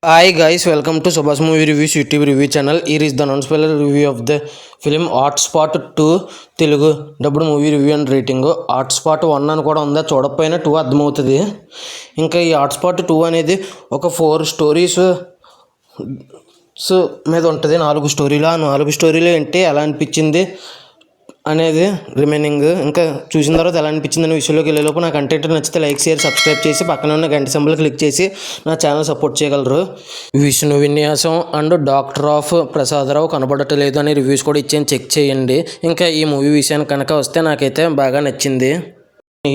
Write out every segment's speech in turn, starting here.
Hi guys, welcome to Subhash Movie Reviews YouTube review channel. Here is the non-spoiler review of the film Hotspot 2 Telugu డబ్బుడు movie review and rating. Hotspot 1 అని కూడా ఉందా, చూడకపోయినా 2 అర్థమవుతుంది. ఇంకా ఈ hotspot 2 అనేది ఒక 4 స్టోరీస్ మీద ఉంటుంది. 4 స్టోరీలు. ఆ 4 స్టోరీలు ఏంటి, ఎలా అనిపించింది అనేది రిమైనింగ్. ఇంకా చూసిన తర్వాత ఎలా అనిపించింది అనే విషయంలోకి వెళ్ళేలోపు నా కంటెంట్ నచ్చితే లైక్, షేర్, సబ్స్క్రైబ్ చేసి పక్కన ఉన్న గంట సింబల్ క్లిక్ చేసి నా ఛానల్ సపోర్ట్ చేయగలరు. Vishnu Vinyasam and doctor of Prasadarao కనబడటలేదు అనే రివ్యూస్ కూడా ఇచ్చాను, చెక్ చేయండి. ఇంకా ఈ మూవీ విషయానికి కనుక వస్తే నాకైతే బాగా నచ్చింది.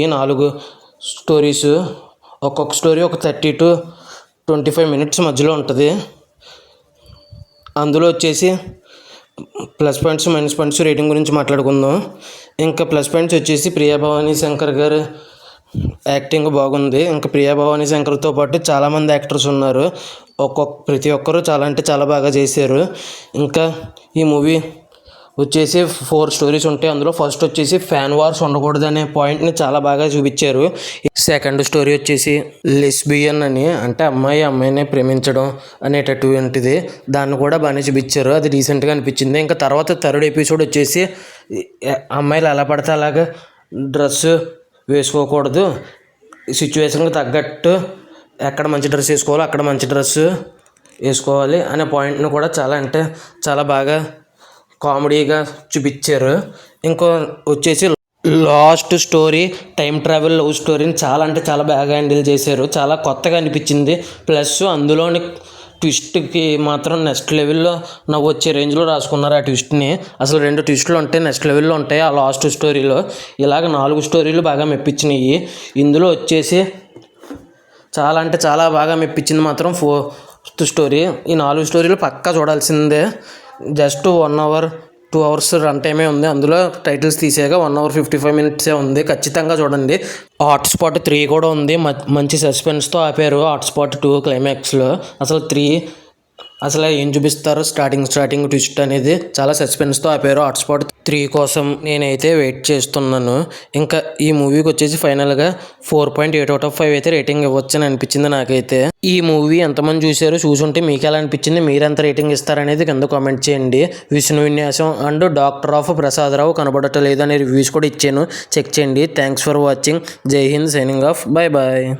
ఈ 4 స్టోరీస్ ఒక్కొక్క స్టోరీ ఒక 30 to 25 minutes మధ్యలో ఉంటుంది. అందులో వచ్చేసి plus points, minus points, rating గురించి మాట్లాడుకుందాం. ఇంకా ప్లస్ పాయింట్స్ వచ్చేసి ప్రియా భవానీ శంకర్ గారు యాక్టింగ్ బాగుంది. ఇంకా ప్రియా భవానీ శంకర్తో పాటు చాలామంది యాక్టర్స్ ఉన్నారు. ప్రతి ఒక్కరూ చాలా అంటే చాలా బాగా చేశారు. ఇంకా ఈ మూవీ వచ్చేసి 4 స్టోరీస్ ఉంటాయి. అందులో ఫస్ట్ వచ్చేసి ఫ్యాన్ వార్స్ ఉండకూడదు అనే పాయింట్ని చాలా బాగా చూపించారు. సెకండ్ స్టోరీ వచ్చేసి లెస్బియన్ అని, అంటే అమ్మాయినే ప్రేమించడం అనేటటువంటిది, దాన్ని కూడా బాగానే చూపించారు. అది రీసెంట్గా అనిపించింది. ఇంకా తర్వాత థర్డ్ ఎపిసోడ్ వచ్చేసి అమ్మాయిలు ఎలా పడితే అలాగా డ్రెస్ వేసుకోకూడదు, సిచ్యువేషన్కి తగ్గట్టు ఎక్కడ మంచి డ్రెస్ వేసుకోవాలో అక్కడ మంచి డ్రెస్ వేసుకోవాలి అనే పాయింట్ను కూడా చాలా అంటే చాలా బాగా కామెడీగా చూపించారు. ఇంకో వచ్చేసి last story time travel love స్టోరీని చాలా అంటే చాలా బాగా హ్యాండిల్ చేశారు. చాలా కొత్తగా అనిపించింది. ప్లస్ అందులోని ట్విస్ట్కి మాత్రం నెక్స్ట్ లెవెల్లో నవ్వు వచ్చే రేంజ్లో రాసుకున్నారు. ఆ ట్విస్ట్ని అసలు 2 ట్విస్టులు ఉంటాయి, నెక్స్ట్ లెవెల్లో ఉంటాయి ఆ లాస్ట్ స్టోరీలో. ఇలాగ 4 స్టోరీలు బాగా మెప్పించినాయి. ఇందులో వచ్చేసి చాలా అంటే చాలా బాగా మెప్పించింది మాత్రం 4th స్టోరీ. ఈ 4 స్టోరీలు పక్కా చూడాల్సిందే. జస్ట్ 1 hour 2 hours రన్ టైమే ఉంది. అందులో టైటిల్స్ తీసాక 1 hour 55 minutes ఉంది. ఖచ్చితంగా చూడండి. హాట్స్పాట్ 3 కూడా ఉంది. మంచి సస్పెన్స్తో ఆపారు. హాట్స్పాట్ 2 క్లైమాక్స్లో అసలు 3 అసలు ఏం చూపిస్తారు, స్టార్టింగ్ ట్విస్ట్ అనేది చాలా సస్పెన్స్తో ఆపారు. హాట్స్పాట్ 3 కోసం నేనైతే వెయిట్ చేస్తున్నాను. ఇంకా ఈ మూవీకి వచ్చేసి ఫైనల్గా 4.8 out of 5 అయితే రేటింగ్ ఇవ్వచ్చని అనిపించింది నాకైతే. ఈ మూవీ ఎంతమంది చూశారు, చూసుంటే మీకు ఎలా అనిపించింది, మీరు ఎంత రేటింగ్ ఇస్తారనేది కింద కామెంట్ చేయండి. Vishnu Vinyasam and doctor of Prasadarao కనబడటలేదు అనే రివ్యూస్ కూడా ఇచ్చాను, చెక్ చేయండి. Thanks for watching. Jai Hind. Signing off. Bye bye.